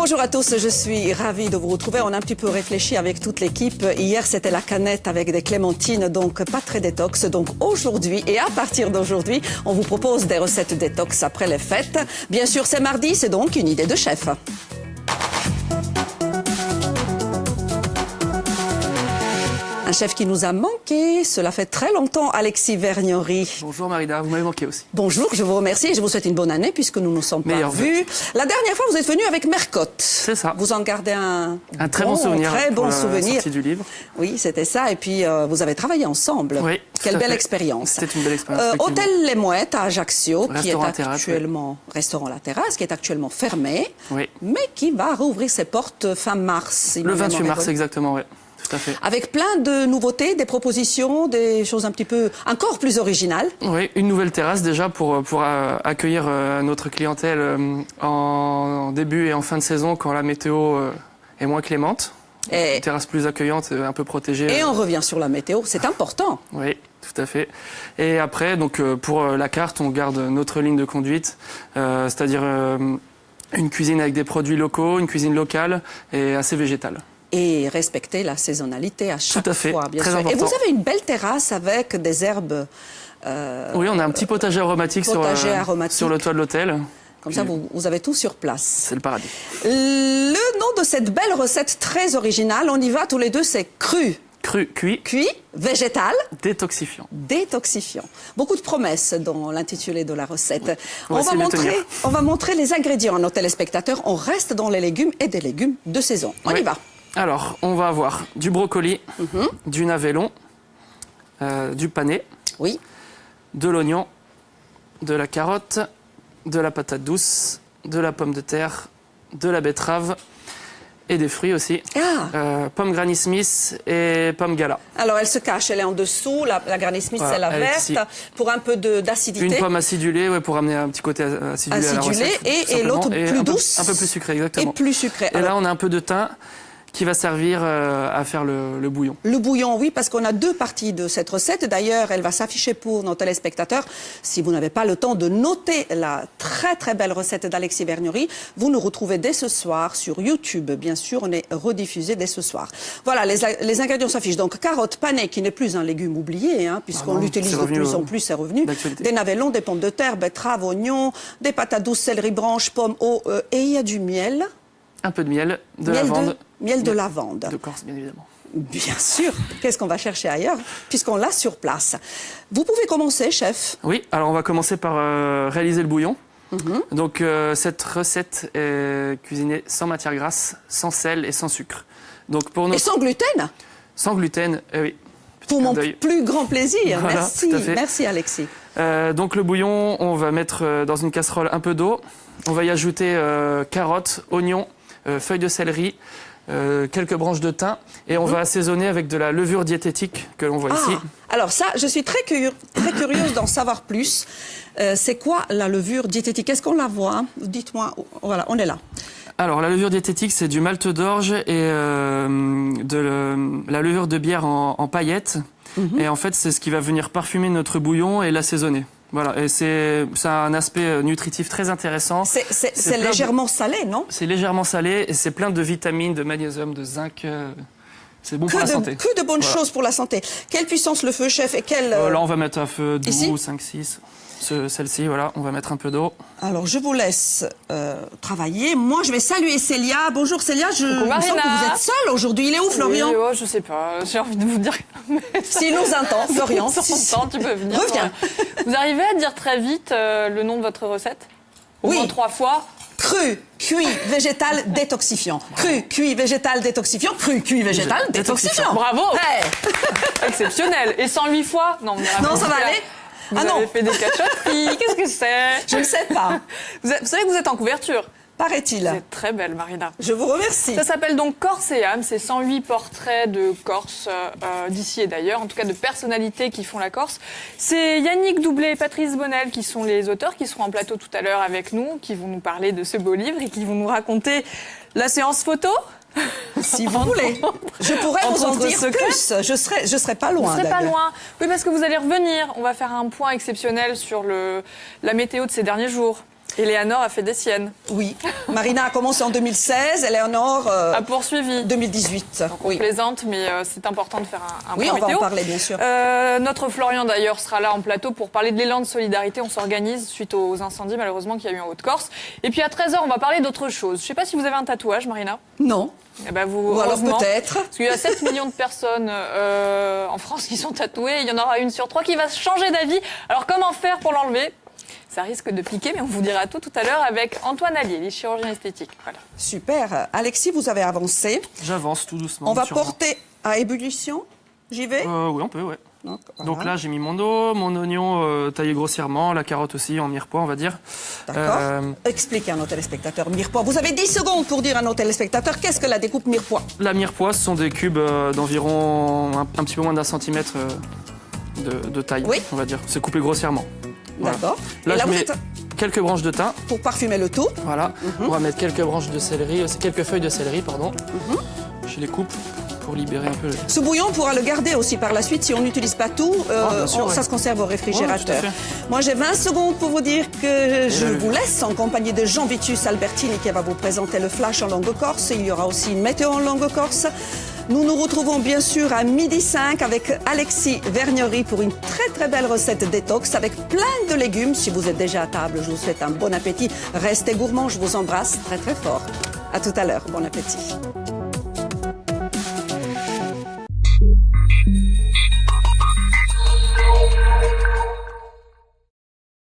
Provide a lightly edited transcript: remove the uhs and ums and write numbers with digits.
Bonjour à tous, je suis ravie de vous retrouver. On a un petit peu réfléchi avec toute l'équipe. Hier, c'était la canette avec des clémentines, donc pas très détox. Donc aujourd'hui, et à partir d'aujourd'hui, on vous propose des recettes détox après les fêtes. Bien sûr, c'est mardi, c'est donc une idée de chef. Un chef qui nous a manqué, cela fait très longtemps, Alexis Vergnery. Bonjour Marina, vous m'avez manqué aussi. Bonjour, je vous remercie et je vous souhaite une bonne année puisque nous ne nous sommes pas vus. La dernière fois, vous êtes venu avec Mercotte. C'est ça. Vous en gardez un très bon souvenir. Très bon souvenir. Sortie du livre. Oui, c'était ça. Et puis, vous avez travaillé ensemble. Oui. Quelle belle expérience. C'était une belle expérience. Hôtel Les Mouettes à Ajaccio, qui est actuellement restaurant La Terrasse, qui est actuellement fermé, oui, mais qui va rouvrir ses portes fin mars. Le 28 mars, exactement, oui. Tout à fait. Avec plein de nouveautés, des propositions, des choses un petit peu encore plus originales. Oui, une nouvelle terrasse déjà pour accueillir notre clientèle en début et en fin de saison quand la météo est moins clémente. Une terrasse plus accueillante, un peu protégée. Et on revient sur la météo, c'est important. Oui, tout à fait. Et après, donc, pour la carte, on garde notre ligne de conduite, c'est-à-dire une cuisine avec des produits locaux, une cuisine locale et assez végétale. Et respecter la saisonnalité à chaque fois, bien très sûr. important. Et vous avez une belle terrasse avec des herbes. Oui, on a un petit potager aromatique, sur le toit de l'hôtel. Comme ça, vous avez tout sur place. C'est le paradis. Le nom de cette belle recette très originale, on y va tous les deux, c'est cru. Cru, cuit. Cuit, végétal. Détoxifiant. Détoxifiant. Beaucoup de promesses dans l'intitulé de la recette. On va montrer les ingrédients à nos téléspectateurs. On reste dans les légumes et des légumes de saison. On y va. Alors, on va avoir du brocoli, du navet long, du panais, oui, de l'oignon, de la carotte, de la patate douce, de la pomme de terre, de la betterave et des fruits aussi. Pomme Granny Smith et pomme Gala. Alors, elle se cache, elle est en dessous. La Granny Smith, c'est la verte, pour un peu d'acidité. Une pomme acidulée, pour amener un petit côté acidulé à la recette. Et l'autre plus douce. Un peu plus sucré, exactement. Et plus sucré. Et là, on a un peu de thym qui va servir à faire le bouillon. Le bouillon, oui, parce qu'on a deux parties de cette recette. D'ailleurs, elle va s'afficher pour nos téléspectateurs. Si vous n'avez pas le temps de noter la très très belle recette d'Alexis Vergnery, vous nous retrouvez dès ce soir sur YouTube. Bien sûr, on est rediffusé dès ce soir. Voilà, les ingrédients s'affichent. Donc, carotte panais, qui n'est plus un légume oublié, puisqu'on l'utilise de plus en plus, c'est revenu. Des navets longs, des pommes de terre, betteraves, oignons, des patates douces, céleri, branches, pommes, et il y a du miel. Un peu de miel, de lavande. Miel de lavande. De Corse, bien évidemment. Bien sûr. Qu'est-ce qu'on va chercher ailleurs, puisqu'on l'a sur place. Vous pouvez commencer, chef. Oui, alors on va commencer par réaliser le bouillon. Donc cette recette est cuisinée sans matière grasse, sans sel et sans sucre. Donc Et sans gluten. Sans gluten, oui. Pour mon plus grand plaisir. Voilà, merci, merci Alexis. Donc le bouillon, on va mettre dans une casserole un peu d'eau. On va y ajouter carottes, oignons, feuilles de céleri, quelques branches de thym et on va assaisonner avec de la levure diététique que l'on voit ici. Alors ça, je suis très curieuse d'en savoir plus. C'est quoi la levure diététique? Est-ce qu'on la voit? Dites-moi. Voilà, on est là. Alors la levure diététique, c'est du malt d'orge et la levure de bière en paillettes. Et en fait, c'est ce qui va venir parfumer notre bouillon et l'assaisonner. Voilà, et ça a un aspect nutritif très intéressant. C'est légèrement salé, non? C'est légèrement salé et c'est plein de vitamines, de magnésium, de zinc. C'est bon pour la santé. Que de bonnes choses pour la santé. Quelle puissance le feu, chef, et quelle... Là, on va mettre à feu 12, 5, 6. Celle-ci, voilà, on va mettre un peu d'eau. Alors, je vous laisse travailler. Moi, je vais saluer Célia. Bonjour Célia, je me sens que vous êtes seule aujourd'hui. Il est où, Florian? Je sais pas, j'ai envie de vous dire... S'il nous entend, Florian. Tu peux venir. Reviens. Vous arrivez à dire très vite le nom de votre recette? Oui. Au moins 3 fois. Cru, cuit, végétal, détoxifiant. Cru, cuit, végétal, détoxifiant. Cru, cuit, végétal, détoxifiant. Bravo. Hey. Exceptionnel. Et 108 fois? Non, ça va aller. Vous avez fait des cachotteries. Qu'est-ce que c'est? Je ne sais pas. Vous savez que vous êtes en couverture? Paraît-il. C'est très belle, Marina. Je vous remercie. Ça s'appelle donc Corse et âme. C'est 108 portraits de Corse, d'ici et d'ailleurs, en tout cas de personnalités qui font la Corse. C'est Yannick Doublé et Patrice Bonnel qui sont les auteurs, qui seront en plateau tout à l'heure avec nous, qui vont nous parler de ce beau livre et qui vont nous raconter la séance photo. Si vous voulez. Je pourrais vous en dire plus. Je serai pas loin. Vous serez pas loin. Oui, parce que vous allez revenir. On va faire un point exceptionnel sur la météo de ces derniers jours. Eleanor a fait des siennes. Oui. Marina a commencé en 2016, Eleanor A poursuivi. 2018. On plaisante, mais c'est important de faire un Oui, point on va météo. en parler, bien sûr. Notre Florian, d'ailleurs, sera là en plateau pour parler de l'élan de solidarité. On s'organise suite aux incendies, malheureusement, qu'il y a eu en Haute-Corse. Et puis à 13h, on va parler d'autre chose. Je ne sais pas si vous avez un tatouage, Marina. Non. Eh ben vous, Ou alors heureusement, peut-être. Parce qu'il y a 7 millions de personnes en France qui sont tatouées. Il y en aura une sur 3 qui va changer d'avis. Alors comment faire pour l'enlever ? Ça risque de piquer, mais on vous dira tout à l'heure avec Antoine Allier, les chirurgiens esthétiques. Voilà. Super. Alexis, vous avez avancé. J'avance tout doucement. On va sûrement. porter à ébullition. J'y vais. Oui, on peut, ouais. Donc, Donc là, j'ai mis mon dos, mon oignon taillé grossièrement, la carotte aussi en mirepoix, on va dire. D'accord. Expliquez à nos téléspectateurs mirepoix. Vous avez 10 secondes pour dire à nos téléspectateurs qu'est-ce que la découpe mirepoix. La mirepoix, ce sont des cubes d'environ un petit peu moins d'un centimètre de taille, Oui. on va dire. C'est coupé grossièrement. Voilà. D'accord. Là, Et là, je vous mets êtes quelques branches de thym. pour parfumer le tout. Voilà. On va mettre quelques branches de céleri, quelques feuilles de céleri, pardon. Je les coupe pour libérer un peu. Ce bouillon, on pourra le garder aussi par la suite si on n'utilise pas tout. bien sûr, ça ouais. se conserve au réfrigérateur. Ouais, tout à Moi, j'ai 20 secondes pour vous dire que je là, vous laisse en compagnie de Jean Vitus Albertini qui va vous présenter le flash en langue corse. Il y aura aussi une météo en langue corse. Nous nous retrouvons bien sûr à 12h05 avec Alexis Vergnery pour une très très belle recette détox avec plein de légumes. Si vous êtes déjà à table, je vous souhaite un bon appétit. Restez gourmands, je vous embrasse très très fort. À tout à l'heure, bon appétit.